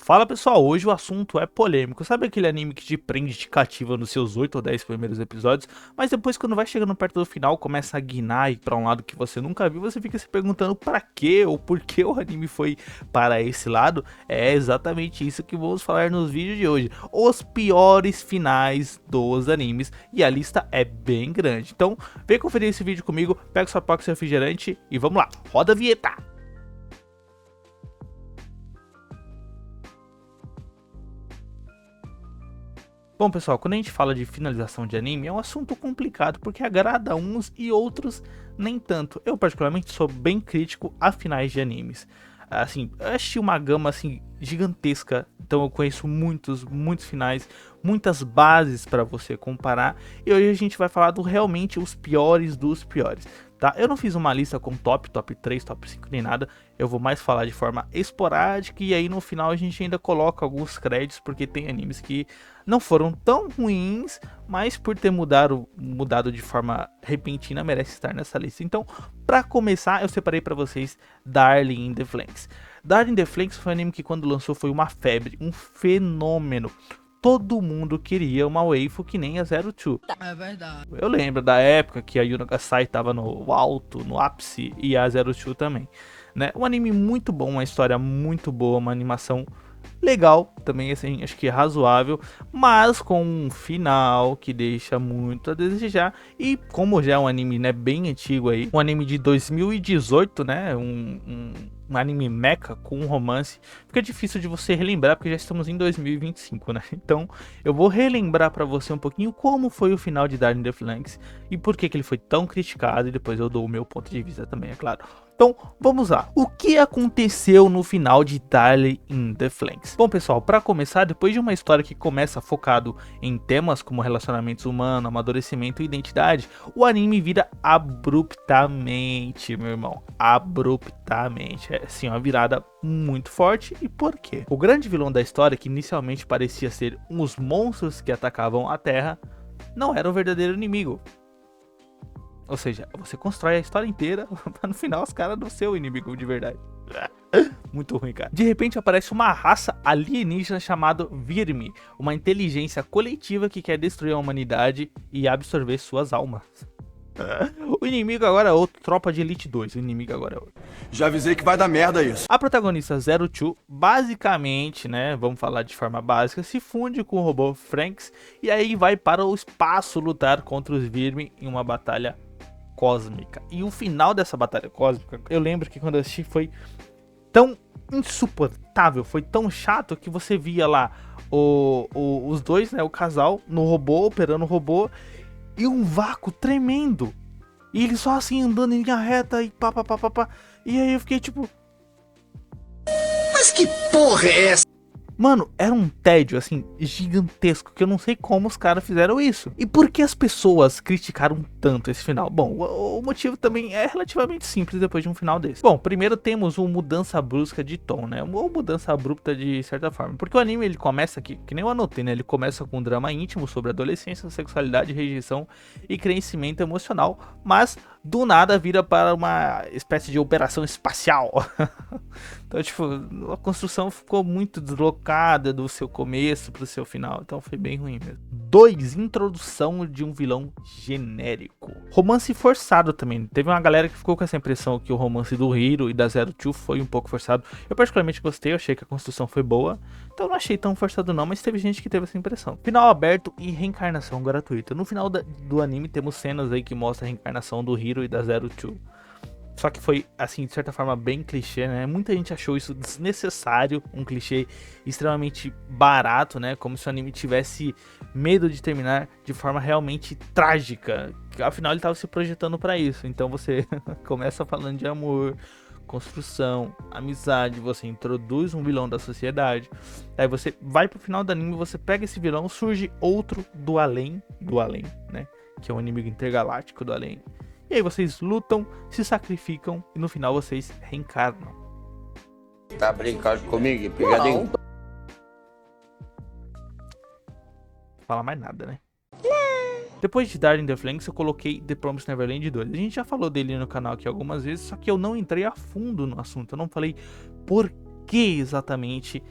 Fala pessoal, hoje o assunto é polêmico. Sabe aquele anime que te prende, te cativa nos seus 8 ou 10 primeiros episódios, mas depois quando vai chegando perto do final começa a guinar e pra um lado que você nunca viu, você fica se perguntando pra quê ou por que o anime foi para esse lado? É exatamente isso que vamos falar nos vídeos de hoje. Os piores finais dos animes, e a lista é bem grande. Então vem conferir esse vídeo comigo, pega sua pipoca e seu refrigerante e vamos lá, roda a vinheta! Bom pessoal, quando a gente fala de finalização de anime é um assunto complicado porque agrada uns e outros nem tanto. Eu particularmente sou bem crítico a finais de animes. Assim, eu assisti uma gama assim gigantesca, então eu conheço muitos finais, muitas bases para você comparar. E hoje a gente vai falar do realmente os piores dos piores. Tá? Eu não fiz uma lista com top 3, top 5 nem nada, eu vou mais falar de forma esporádica e aí no final a gente ainda coloca alguns créditos, porque tem animes que não foram tão ruins, mas por ter mudado de forma repentina merece estar nessa lista. Então, para começar, eu separei para vocês Darling in the Franxx. Darling in the Franxx foi um anime que quando lançou foi uma febre, um fenômeno. Todo mundo queria uma waifu que nem a Zero Two. É verdade. Eu lembro da época que a Yuno Gasai tava no alto, no ápice, e a Zero Two também, né? Um anime muito bom, uma história muito boa, uma animação legal, também assim, acho que razoável, mas com um final que deixa muito a desejar. E como já é um anime, né, bem antigo aí, um anime de 2018, né, um anime mecha com um romance, fica difícil de você relembrar porque já estamos em 2025, né? Então eu vou relembrar pra você um pouquinho como foi o final de Darling in the Franxx e por que ele foi tão criticado, e depois eu dou o meu ponto de vista também, é claro. Então, vamos lá. O que aconteceu no final de Darling in the Franxx? Bom, pessoal, para começar, depois de uma história que começa focado em temas como relacionamentos humanos, amadurecimento e identidade, o anime vira abruptamente, meu irmão. Abruptamente. É, assim, uma virada muito forte. E por quê? O grande vilão da história, que inicialmente parecia ser uns monstros que atacavam a Terra, não era o verdadeiro inimigo. Ou seja, você constrói a história inteira pra no final os caras não ser o inimigo de verdade. Muito ruim, cara. De repente aparece uma raça alienígena chamada Wyrm, uma inteligência coletiva que quer destruir a humanidade e absorver suas almas. O inimigo agora é outro, Tropa de Elite 2, o inimigo agora é outro. Já avisei que vai dar merda isso. A protagonista Zero Two, basicamente, né, vamos falar de forma básica, se funde com o robô Franxx e aí vai para o espaço lutar contra os Wyrm em uma batalha cósmica. E o final dessa batalha cósmica, eu lembro que quando eu assisti foi tão insuportável, foi tão chato que você via lá os dois, né, o casal no robô, operando o robô, e um vácuo tremendo. E ele só assim andando em linha reta e pá. E aí eu fiquei tipo, Mas que porra é essa? mano, era um tédio, assim, gigantesco, que eu não sei como os caras fizeram isso. E por que as pessoas criticaram tanto esse final? Bom, o motivo também é relativamente simples depois de um final desse. Bom, primeiro temos uma mudança brusca de tom, né? Uma mudança abrupta de certa forma. Porque o anime, ele começa aqui, que nem eu anotei, né? Ele começa com um drama íntimo sobre adolescência, sexualidade, rejeição e crescimento emocional. Mas, do nada, vira para uma espécie de operação espacial. Então, tipo, a construção ficou muito deslocada do seu começo pro seu final. Então foi bem ruim mesmo. 2. Introdução de um vilão genérico. Romance forçado também. Teve uma galera que ficou com essa impressão que o romance do Hiro e da Zero Two foi um pouco forçado. Eu particularmente gostei, eu achei que a construção foi boa. Então não achei tão forçado não, mas teve gente que teve essa impressão. Final aberto e reencarnação gratuita. No final do anime temos cenas aí que mostram a reencarnação do Hiro e da Zero Two. Só que foi, assim, de certa forma bem clichê, né? Muita gente achou isso desnecessário, um clichê extremamente barato, né? Como se o anime tivesse medo de terminar de forma realmente trágica. Afinal, ele estava se projetando para isso. Então você começa falando de amor, construção, amizade, você introduz um vilão da sociedade. Aí você vai pro final do anime, você pega esse vilão, surge outro do além, né? Que é um inimigo intergaláctico do além. E aí vocês lutam, se sacrificam e no final vocês reencarnam. Tá brincando comigo, pegadinho? Não fala mais nada, né? Depois de Darling in the Franxx, eu coloquei The Promised Neverland 2. A gente já falou dele no canal aqui algumas vezes, só que eu não entrei a fundo no assunto. Eu não falei por que exatamente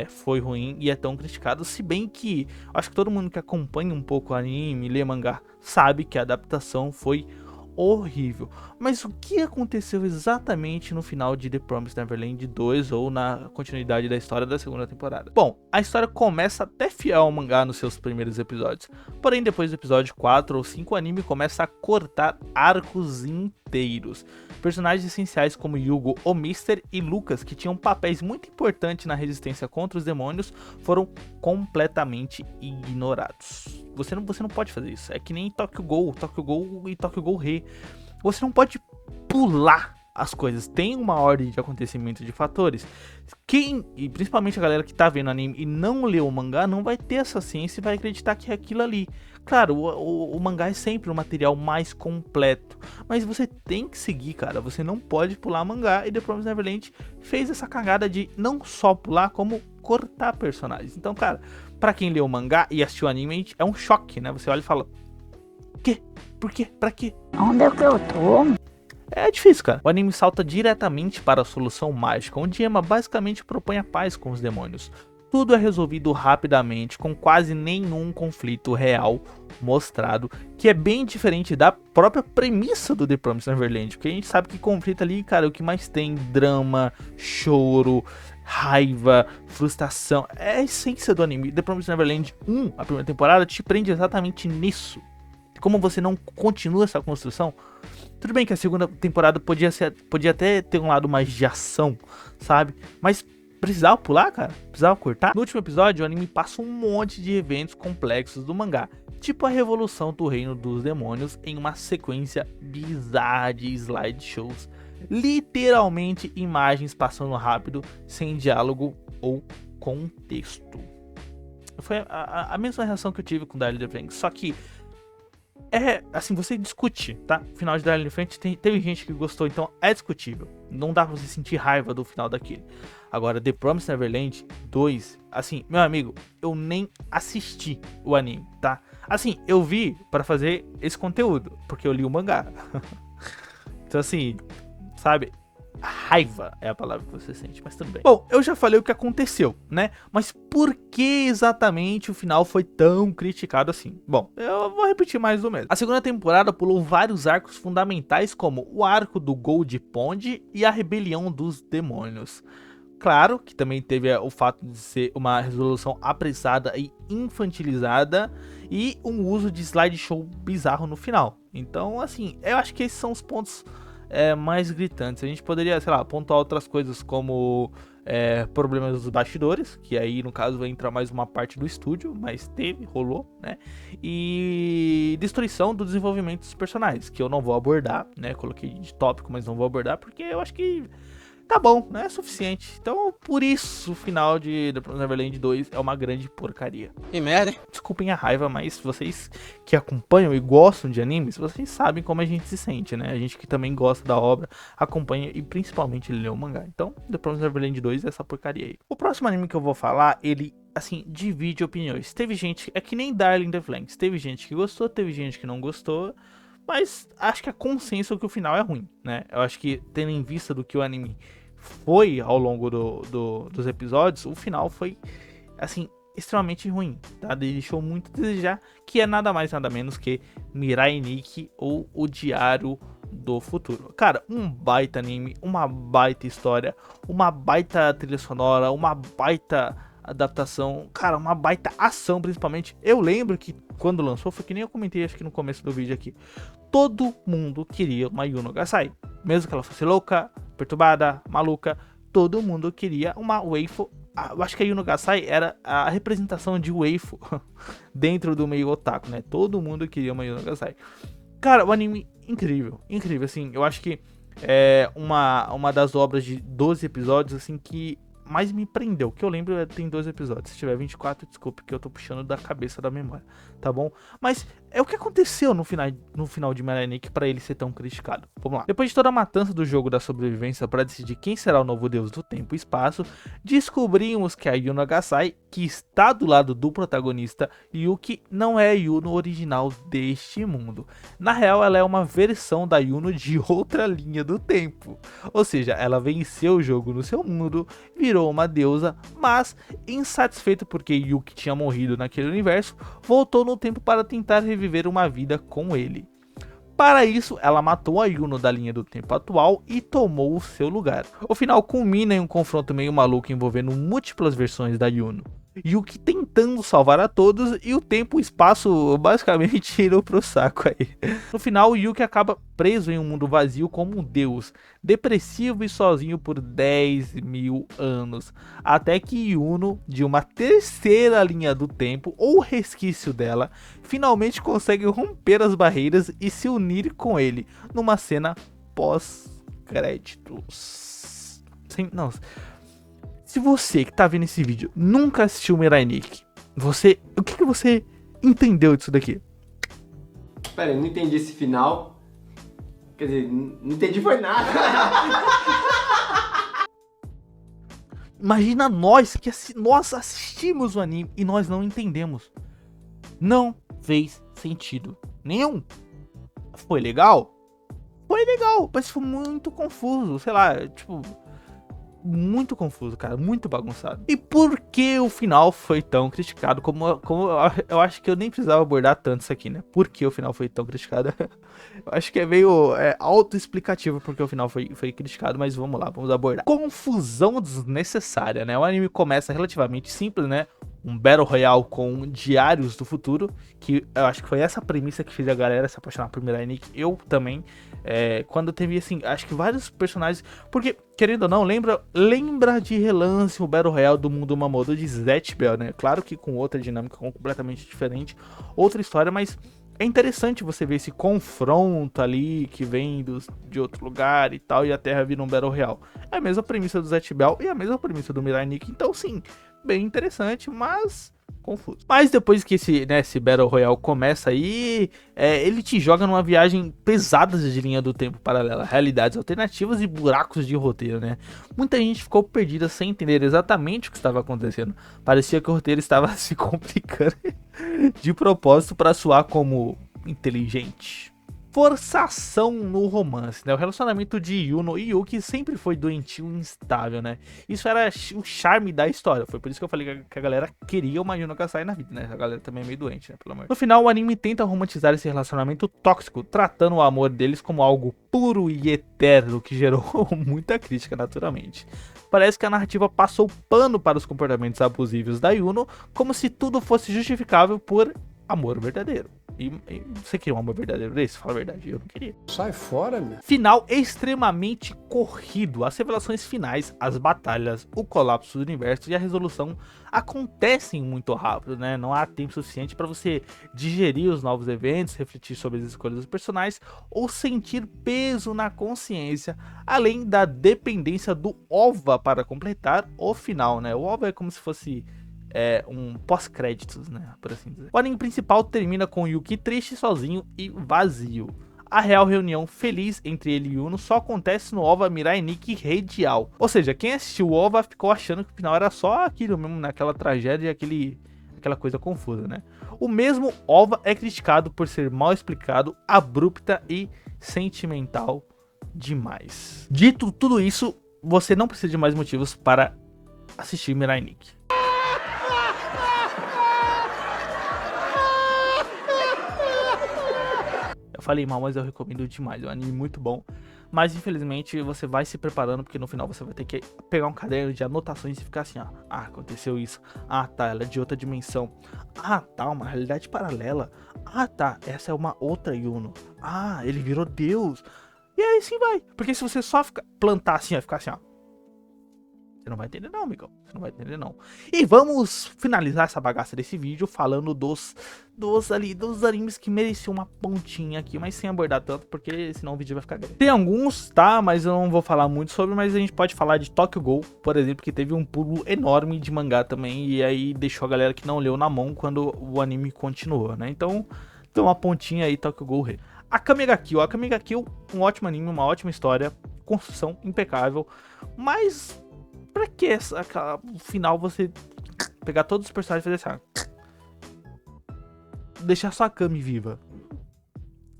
foi ruim e é tão criticado, se bem que acho que todo mundo que acompanha um pouco o anime, lê mangá, sabe que a adaptação foi horrível. Mas o que aconteceu exatamente no final de The Promised Neverland 2 ou na continuidade da história da segunda temporada? Bom, a história começa até fiel ao mangá nos seus primeiros episódios, porém depois do episódio 4 ou 5 o anime começa a cortar arcos inteiros. Personagens essenciais como Yugo, o Mister e Lucas, que tinham papéis muito importantes na resistência contra os demônios, foram completamente ignorados. Você não pode fazer isso. É que nem Tokyo Ghoul e Tokyo Ghoul Re. Você não pode pular as coisas. Tem uma ordem de acontecimento de fatores. E principalmente a galera que tá vendo anime e não leu o mangá, não vai ter essa ciência e vai acreditar que é aquilo ali. Claro, o mangá é sempre o material mais completo, mas você tem que seguir, cara. Você não pode pular mangá, e The Promised Neverland fez essa cagada de não só pular, como cortar personagens. Então, cara, pra quem leu o mangá e assistiu o anime, é um choque, né? Você olha e fala: quê? Por quê? Pra quê? Onde é que eu tô? É difícil, cara. O anime salta diretamente para a solução mágica, onde Emma basicamente propõe a paz com os demônios. Tudo é resolvido rapidamente, com quase nenhum conflito real mostrado, que é bem diferente da própria premissa do The Promised Neverland, porque a gente sabe que conflito ali, cara, é o que mais tem: drama, choro, raiva, frustração. É a essência do anime. The Promised Neverland 1, a primeira temporada, te prende exatamente nisso. Como você não continua essa construção. Tudo bem que a segunda temporada podia até ter um lado mais de ação, sabe? Mas precisava pular, cara? Precisava cortar? No último episódio, o anime passa um monte de eventos complexos do mangá, tipo a revolução do reino dos demônios, em uma sequência bizarra de slideshows. Literalmente imagens passando rápido, sem diálogo ou contexto. Foi a mesma reação que eu tive com Darling in the Franxx, só que assim, você discute, tá? O final de Darling in the Franxx teve gente que gostou, então é discutível. Não dá pra você sentir raiva do final daquele. Agora, The Promised Neverland 2, assim, meu amigo, eu nem assisti o anime, tá? Assim, eu vi pra fazer esse conteúdo, porque eu li o mangá. Então, assim, sabe? Raiva é a palavra que você sente, mas tudo bem. Bom, eu já falei o que aconteceu, né? Mas por que exatamente o final foi tão criticado assim? Bom, eu vou repetir mais do mesmo. A segunda temporada pulou vários arcos fundamentais, como o arco do Gold Pond e a rebelião dos demônios. Claro que também teve o fato de ser uma resolução apressada e infantilizada e um uso de slideshow bizarro no final. Então, assim, eu acho que esses são os pontos mais gritantes. A gente poderia, sei lá, pontuar outras coisas como problemas dos bastidores, que aí no caso vai entrar mais uma parte do estúdio, mas rolou, né? E destruição do desenvolvimento dos personagens, que eu não vou abordar, né? Coloquei de tópico, mas não vou abordar porque eu acho que tá bom, não é suficiente. Então, por isso, o final de The Promised Neverland 2 é uma grande porcaria. Que merda, hein? Desculpem a raiva, mas vocês que acompanham e gostam de animes, vocês sabem como a gente se sente, né? A gente que também gosta da obra, acompanha e principalmente lê o mangá. Então, The Promised Neverland 2 é essa porcaria aí. O próximo anime que eu vou falar, ele, assim, divide opiniões. Teve gente, é que nem Darling in the Franxx, teve gente que gostou, teve gente que não gostou. Mas acho que é consenso que o final é ruim, né? Eu acho que, tendo em vista do que o anime foi ao longo dos episódios, o final foi, assim, extremamente ruim, tá? Deixou muito a desejar, que é nada mais nada menos que Mirai Nikki, ou O Diário do Futuro. Cara, um baita anime, uma baita história, uma baita trilha sonora, uma baita adaptação, cara, uma baita ação principalmente. Eu lembro que quando lançou, foi que nem eu comentei acho que no começo do vídeo aqui, todo mundo queria uma Yuno Gasai, mesmo que ela fosse louca, perturbada, maluca, todo mundo queria uma waifu. Eu acho que a Yuno Gasai era a representação de waifu dentro do meio otaku, né? Todo mundo queria uma Yuno Gasai. Cara, o anime incrível, incrível, assim, eu acho que é uma das obras de 12 episódios, assim, que mais me prendeu, que eu lembro tem 12 episódios. Se tiver 24, desculpe que eu tô puxando da cabeça da memória, tá bom? Mas é o que aconteceu no final de Mirai Nikki pra ele ser tão criticado. Vamos lá. Depois de toda a matança do jogo da sobrevivência para decidir quem será o novo deus do tempo e espaço, descobrimos que a Yuno Agasai, que está do lado do protagonista Yuki, não é a Yuno original deste mundo. Na real, ela é uma versão da Yuno de outra linha do tempo. Ou seja, ela venceu o jogo no seu mundo, virou uma deusa, mas insatisfeita porque Yuki tinha morrido naquele universo, voltou no tempo para tentar reviver uma vida com ele. Para isso, ela matou a Yuno da linha do tempo atual e tomou o seu lugar. O final culmina em um confronto meio maluco envolvendo múltiplas versões da Yuno. Yuki tentando salvar a todos e o tempo e o espaço basicamente indo pro saco aí. No final, Yuki acaba preso em um mundo vazio como um deus, depressivo e sozinho por 10.000 anos, até que Yuno, de uma terceira linha do tempo, ou resquício dela, finalmente consegue romper as barreiras e se unir com ele, numa cena pós-créditos. Não... Se você que tá vendo esse vídeo nunca assistiu Mirai Nikki, o que você entendeu disso daqui? Pera, eu não entendi esse final. Quer dizer, não entendi foi nada. Imagina nós que nós assistimos o anime e nós não entendemos. Não fez sentido nenhum. Foi legal? Foi legal, mas foi muito confuso, sei lá, tipo... muito confuso, cara, muito bagunçado. E por que o final foi tão criticado? Como eu acho que eu nem precisava abordar tanto isso aqui, né? Por que o final foi tão criticado? Eu acho que é meio autoexplicativo porque o final foi criticado, mas vamos lá, vamos abordar. Confusão desnecessária, né? O anime começa relativamente simples, né? Um Battle Royale com diários do futuro, que eu acho que foi essa premissa que fez a galera se apaixonar por Mirai Nikki. Eu também, quando teve assim, acho que vários personagens, porque, querendo ou não, lembra de relance o Battle Royale do mundo Mamoru de Zatch Bell, né? Claro que com outra dinâmica completamente diferente, outra história, mas é interessante você ver esse confronto ali que vem de outro lugar e tal, e a Terra vira um Battle Royale. É a mesma premissa do Zatch Bell e a mesma premissa do Mirai Nikki, então sim, bem interessante, mas confuso. Mas depois que esse Battle Royale começa aí, ele te joga numa viagem pesada de linha do tempo paralela, realidades alternativas e buracos de roteiro, né? Muita gente ficou perdida sem entender exatamente o que estava acontecendo. Parecia que o roteiro estava se complicando de propósito para soar como inteligente. Forçação no romance, né? O relacionamento de Yuno e Yuki sempre foi doentio e instável, né? Isso era o charme da história. Foi por isso que eu falei que a galera queria uma Yuno Agasai na vida, né? A galera também é meio doente, né? Pelo amor. No final, o anime tenta romantizar esse relacionamento tóxico, tratando o amor deles como algo puro e eterno, que gerou muita crítica, naturalmente. Parece que a narrativa passou pano para os comportamentos abusivos da Yuno, como se tudo fosse justificável por amor verdadeiro. E você queria um amor verdadeiro desse? Fala a verdade, eu não queria. Sai fora, meu. Final extremamente corrido. As revelações finais, as batalhas, o colapso do universo e a resolução acontecem muito rápido, né? Não há tempo suficiente para você digerir os novos eventos, refletir sobre as escolhas dos personagens ou sentir peso na consciência, além da dependência do OVA para completar o final, né? O OVA é como se fosse um pós-créditos, né, por assim dizer. O anime principal termina com Yuki triste, sozinho e vazio. A real reunião feliz entre ele e Yuno só acontece no OVA Mirai Nikki Radial. Ou seja, quem assistiu o OVA ficou achando que o final era só aquilo mesmo, naquela tragédia, aquela coisa confusa, né? O mesmo OVA é criticado por ser mal explicado, abrupta e sentimental demais. Dito tudo isso, você não precisa de mais motivos para assistir Mirai Nikki. Falei mal, mas eu recomendo demais, é um anime muito bom, mas infelizmente você vai se preparando, porque no final você vai ter que pegar um caderno de anotações e ficar assim, ó, aconteceu isso, tá, ela é de outra dimensão, tá, uma realidade paralela, tá, essa é uma outra Yuno, ele virou Deus, e aí sim vai, porque se você só plantar assim, ficar assim, ó, você não vai entender não, amigão. Você não vai entender não. E vamos finalizar essa bagaça desse vídeo falando dos animes que mereciam uma pontinha aqui, mas sem abordar tanto, porque senão o vídeo vai ficar grande. Tem alguns, tá? Mas eu não vou falar muito sobre, mas a gente pode falar de Tokyo Ghoul, por exemplo, que teve um pulo enorme de mangá também, e aí deixou a galera que não leu na mão quando o anime continuou, né? Então, Então uma pontinha aí, Tokyo Ghoul Rei. Akame ga Kill. Akame ga Kill, um ótimo anime, uma ótima história, construção impecável, mas pra que no final você pegar todos os personagens e fazer assim, deixar só a Akame viva?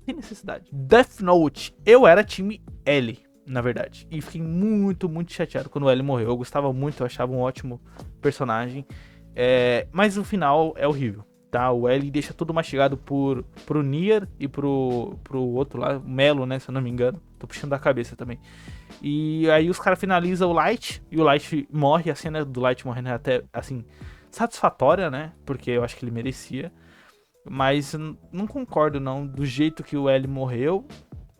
Sem necessidade. Death Note, eu era time L, na verdade, e fiquei muito chateado quando o L morreu. Eu gostava muito, eu achava um ótimo personagem, mas o final é horrível. Tá, o L deixa tudo mastigado pro Nier e pro outro lá, o Melo, né, se eu não me engano. Tô puxando da cabeça também. E aí os caras finalizam o Light, e o Light morre. A cena do Light morrendo é até, assim, satisfatória, né, porque eu acho que ele merecia. Mas não concordo, não, do jeito que o L morreu.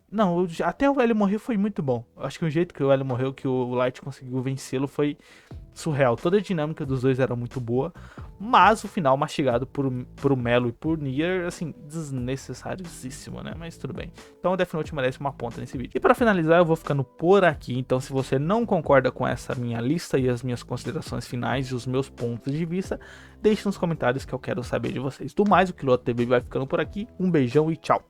Não, até o L morrer foi muito bom. Eu acho que o jeito que o L morreu, que o Light conseguiu vencê-lo, foi surreal. Toda a dinâmica dos dois era muito boa, mas o final mastigado por Melo e por Nier, assim, desnecessariosíssimo, né? Mas tudo bem. Então o Death Note merece uma ponta nesse vídeo. E pra finalizar, eu vou ficando por aqui. Então se você não concorda com essa minha lista e as minhas considerações finais e os meus pontos de vista, deixe nos comentários que eu quero saber de vocês. Do mais, o Quiloto TV vai ficando por aqui. Um beijão e tchau!